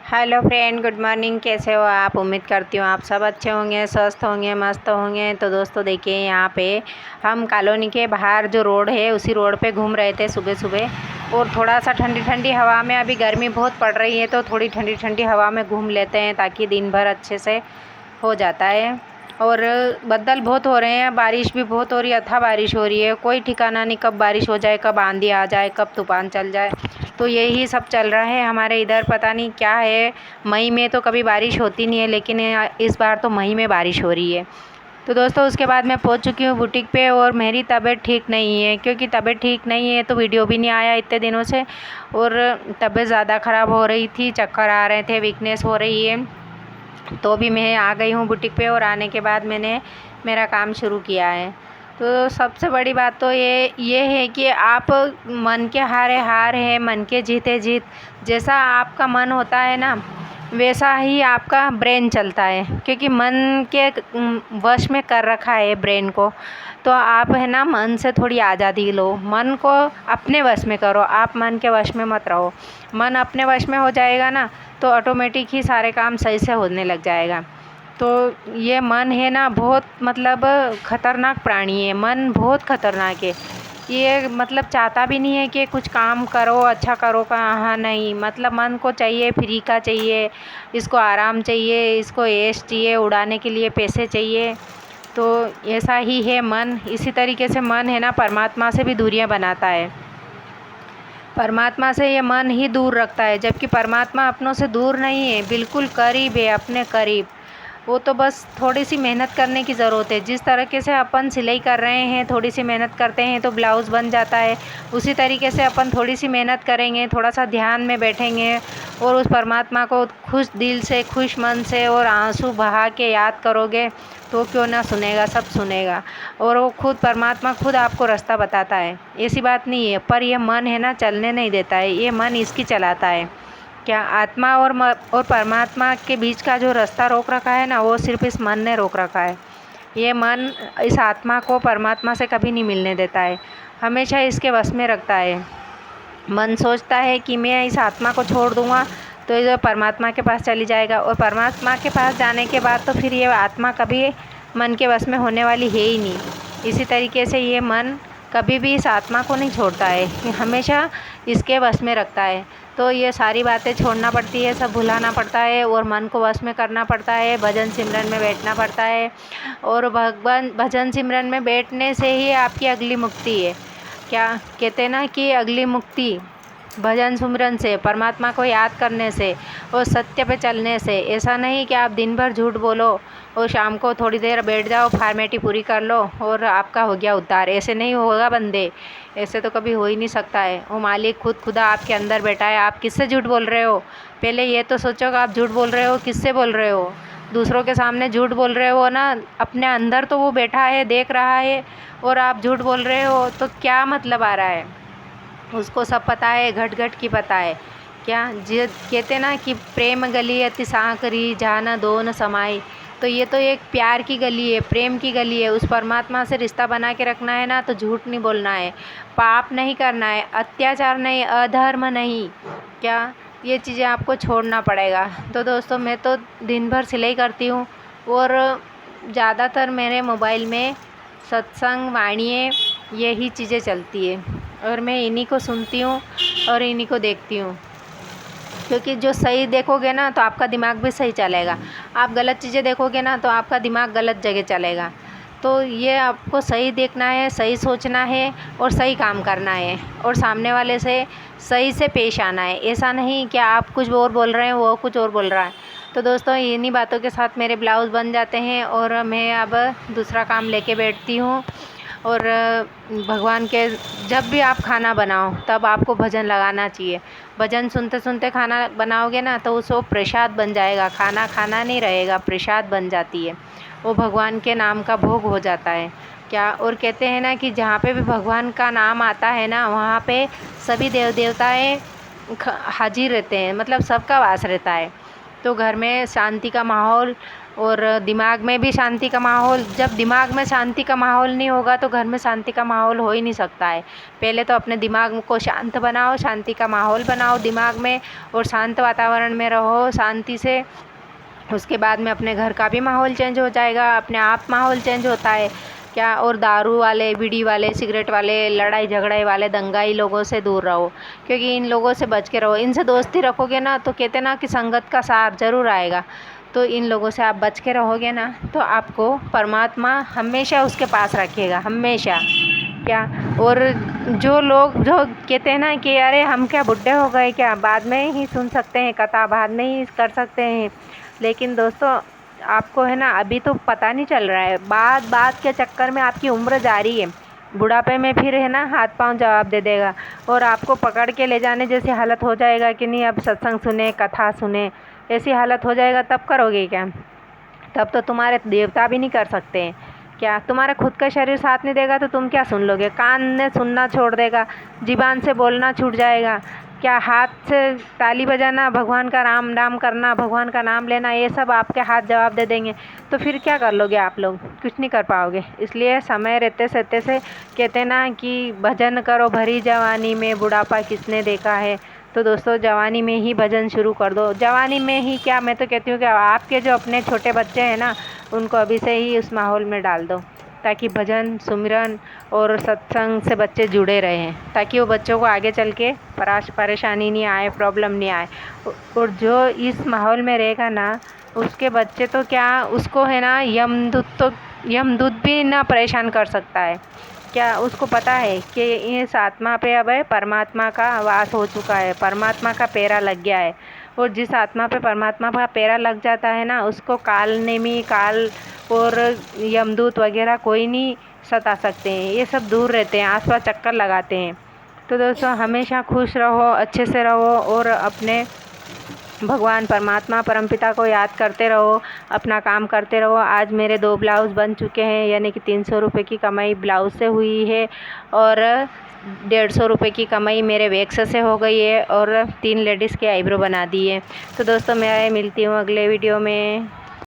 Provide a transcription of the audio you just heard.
Hello friend, good morning. कैसे हो आप? उम्मीद करती हूँ आप सब अच्छे होंगे, स्वस्थ होंगे, मस्त होंगे। तो दोस्तों देखिए, यहाँ पे हम कॉलोनी के बाहर जो रोड है उसी रोड पे घूम रहे थे सुबह सुबह। और थोड़ा सा ठंडी ठंडी हवा में, अभी गर्मी बहुत पड़ रही है तो थोड़ी ठंडी ठंडी हवा में घूम लेते हैं ताकि दिन भर अच्छे से हो जाता है। और बदल बहुत हो रहे हैं, बारिश भी बहुत हो रही है, अथा बारिश हो रही है। कोई ठिकाना नहीं, कब बारिश हो जाए, कब आंधी आ जाए, कब तूफान चल जाए। तो यही सब चल रहा है हमारे इधर। पता नहीं क्या है, मई में तो कभी बारिश होती नहीं है, लेकिन इस बार तो मई में बारिश हो रही है। तो दोस्तों उसके बाद मैं पहुंच चुकी हूँ बुटीक पे, और मेरी तबीयत ठीक नहीं है। क्योंकि तबीयत ठीक नहीं है तो वीडियो भी नहीं आया इतने दिनों से। और तबीयत ज़्यादा ख़राब हो रही थी, चक्कर आ रहे थे, वीकनेस हो रही है। तो भी मैं आ गई हूँ बुटीक पे, और आने के बाद मैंने मेरा काम शुरू किया है। तो सबसे बड़ी बात तो ये है कि आप मन के हारे हार है, मन के जीते जीत। जैसा आपका मन होता है ना, वैसा ही आपका ब्रेन चलता है। क्योंकि मन के वश में कर रखा है ब्रेन को। तो आप है ना, मन से थोड़ी आज़ादी लो, मन को अपने वश में करो, आप मन के वश में मत रहो। मन अपने वश में हो जाएगा ना, तो ऑटोमेटिक ही सारे काम सही से होने लग जाएगा। तो ये मन है ना, बहुत मतलब ख़तरनाक प्राणी है। मन बहुत ख़तरनाक है। ये मतलब चाहता भी नहीं है कि कुछ काम करो, अच्छा करो। कहाँ नहीं, मतलब मन को चाहिए फ्री का चाहिए, इसको आराम चाहिए, इसको ऐश चाहिए, उड़ाने के लिए पैसे चाहिए। तो ऐसा ही है मन। इसी तरीके से मन है ना, परमात्मा से भी दूरियां बनाता है। परमात्मा से ये मन ही दूर रखता है, जबकि परमात्मा अपनों से दूर नहीं है, बिल्कुल करीब है, अपने करीब। वो तो बस थोड़ी सी मेहनत करने की ज़रूरत है। जिस तरीके से अपन सिलाई कर रहे हैं, थोड़ी सी मेहनत करते हैं तो ब्लाउज़ बन जाता है। उसी तरीके से अपन थोड़ी सी मेहनत करेंगे, थोड़ा सा ध्यान में बैठेंगे, और उस परमात्मा को खुश दिल से, खुश मन से और आंसू बहा के याद करोगे तो क्यों ना सुनेगा, सब सुनेगा। और वो खुद परमात्मा खुद आपको रास्ता बताता है। ऐसी बात नहीं है, पर यह मन है ना, चलने नहीं देता है। ये मन इसकी चलाता है। क्या आत्मा और परमात्मा के बीच का जो रास्ता रोक रखा है ना, वो सिर्फ इस मन ने रोक रखा है। ये मन इस आत्मा को परमात्मा से कभी नहीं मिलने देता है, हमेशा इसके वश में रखता है। मन सोचता है कि मैं इस आत्मा को छोड़ दूँगा तो ये परमात्मा के पास चली जाएगा, और परमात्मा के पास जाने के बाद तो फिर ये आत्मा कभी मन के वश में होने वाली है ही नहीं। इसी तरीके से ये मन कभी भी इस आत्मा को नहीं छोड़ता है, ये हमेशा इसके वश में रखता है। तो ये सारी बातें छोड़ना पड़ती है, सब भुलाना पड़ता है, और मन को वश में करना पड़ता है। भजन सिमरन में बैठना पड़ता है, और भगवान भजन सिमरन में बैठने से ही आपकी अगली मुक्ति है। क्या कहते हैं ना कि अगली मुक्ति भजन सुमरन से, परमात्मा को याद करने से और सत्य पे चलने से। ऐसा नहीं कि आप दिन भर झूठ बोलो और शाम को थोड़ी देर बैठ जाओ, फॉर्मेलिटी पूरी कर लो और आपका हो गया उद्धार। ऐसे नहीं होगा बंदे, ऐसे तो कभी हो ही नहीं सकता है। वो मालिक खुद खुदा आपके अंदर बैठा है। आप किससे झूठ बोल रहे हो? पहले ये तो सोचो कि आप झूठ बोल रहे हो, किससे बोल रहे हो? दूसरों के सामने झूठ बोल रहे हो ना, अपने अंदर तो वो बैठा है, देख रहा है, और आप झूठ बोल रहे हो तो क्या मतलब आ रहा है? उसको सब पता है, घट घट की पता है। क्या जे कहते ना कि प्रेम गली अति सांकरी, जाना दो न समाई। तो ये तो एक प्यार की गली है, प्रेम की गली है। उस परमात्मा से रिश्ता बना के रखना है ना, तो झूठ नहीं बोलना है, पाप नहीं करना है, अत्याचार नहीं, अधर्म नहीं। क्या ये चीज़ें आपको छोड़ना पड़ेगा। तो दोस्तों मैं तो दिन भर सिलाई करती हूँ, और ज़्यादातर मेरे मोबाइल में सत्संग, वाणियाँ, यही चीज़ें चलती है, और मैं इन्हीं को सुनती हूँ और इन्हीं को देखती हूँ। क्योंकि जो सही देखोगे ना तो आपका दिमाग भी सही चलेगा, आप गलत चीज़ें देखोगे ना तो आपका दिमाग गलत जगह चलेगा। तो ये आपको सही देखना है, सही सोचना है, और सही काम करना है, और सामने वाले से सही से पेश आना है। ऐसा नहीं कि आप कुछ और बोल रहे हैं, वो कुछ और बोल रहा है। तो दोस्तों इन्हीं बातों के साथ मेरे ब्लाउज़ बन जाते हैं, और मैं अब दूसरा काम लेके बैठती हूँ। और भगवान के, जब भी आप खाना बनाओ तब आपको भजन लगाना चाहिए। भजन सुनते सुनते खाना बनाओगे ना तो उसको प्रसाद बन जाएगा, खाना खाना नहीं रहेगा, प्रसाद बन जाती है, वो भगवान के नाम का भोग हो जाता है। क्या और कहते हैं ना कि जहाँ पे भी भगवान का नाम आता है ना, वहाँ पे सभी देव देवताएँ हाजिर रहते हैं, मतलब सबका वास रहता है। तो घर में शांति का माहौल और दिमाग में भी शांति का माहौल। जब दिमाग में शांति का माहौल नहीं होगा तो घर में शांति का माहौल हो ही नहीं सकता है। पहले तो अपने दिमाग को शांत बनाओ, शांति का माहौल बनाओ दिमाग में और शांत वातावरण में रहो शांति से। उसके बाद में अपने घर का भी माहौल चेंज हो जाएगा, अपने आप माहौल चेंज होता है क्या। और दारू वाले, बीड़ी वाले, सिगरेट वाले, लड़ाई झगड़े वाले, दंगाई लोगों से दूर रहो, क्योंकि इन लोगों से बच के रहो। इनसे दोस्ती रखोगे ना तो कहते ना कि संगत का सार ज़रूर आएगा। तो इन लोगों से आप बच के रहोगे ना तो आपको परमात्मा हमेशा उसके पास रखेगा, हमेशा क्या। और जो लोग जो कहते हैं ना कि अरे हम क्या बुढ़े हो गए क्या, बाद में ही सुन सकते हैं कथा, बाद में ही कर सकते हैं। लेकिन दोस्तों आपको है ना अभी तो पता नहीं चल रहा है, बात के चक्कर में आपकी उम्र जा रही है। बुढ़ापे में फिर है ना हाथ पांव जवाब दे देगा और आपको पकड़ के ले जाने जैसी हालत हो जाएगा कि नहीं अब सत्संग सुने, कथा सुने, ऐसी हालत हो जाएगा। तब करोगे क्या? तब तो तुम्हारे देवता भी नहीं कर सकते हैं क्या। तुम्हारा खुद का शरीर साथ नहीं देगा तो तुम क्या सुन लोगे? कान ने सुनना छोड़ देगा, जीभान से बोलना छूट जाएगा क्या, हाथ से ताली बजाना, भगवान का राम नाम करना, भगवान का नाम लेना, ये सब आपके हाथ जवाब दे देंगे। तो फिर क्या कर लोगे आप लोग? कुछ नहीं कर पाओगे। इसलिए समय रहते सहते से कहते ना कि भजन करो भरी जवानी में, बुढ़ापा किसने देखा है। तो दोस्तों जवानी में ही भजन शुरू कर दो। जवानी में ही क्या, मैं तो कहती हूँ कि आपके जो अपने छोटे बच्चे हैं ना उनको अभी से ही उस माहौल में डाल दो, ताकि भजन, सुमिरन और सत्संग से बच्चे जुड़े रहें, ताकि वो बच्चों को आगे चल के परेशानी नहीं आए, प्रॉब्लम नहीं आए। और जो इस माहौल में रहेगा ना उसके बच्चे तो क्या, उसको है ना यमदूत भी ना परेशान कर सकता है क्या। उसको पता है कि इस आत्मा पे अब है परमात्मा का वास हो चुका है, परमात्मा का पेरा लग गया है। और जिस आत्मा पे परमात्मा का पेरा लग जाता है ना उसको काल नेमी, काल और यमदूत वगैरह कोई नहीं सता सकते हैं। ये सब दूर रहते हैं, आसपास चक्कर लगाते हैं। तो दोस्तों हमेशा खुश रहो, अच्छे से रहो और अपने भगवान परमात्मा परमपिता को याद करते रहो, अपना काम करते रहो। आज मेरे 2 ब्लाउज़ बन चुके हैं, यानी कि 300 रुपये की कमाई ब्लाउज़ से हुई है और 150 रुपये की कमाई मेरे वैक्स से हो गई है और 3 लेडीज़ के आईब्रो बना दी है। तो दोस्तों मैं मिलती हूँ अगले वीडियो में।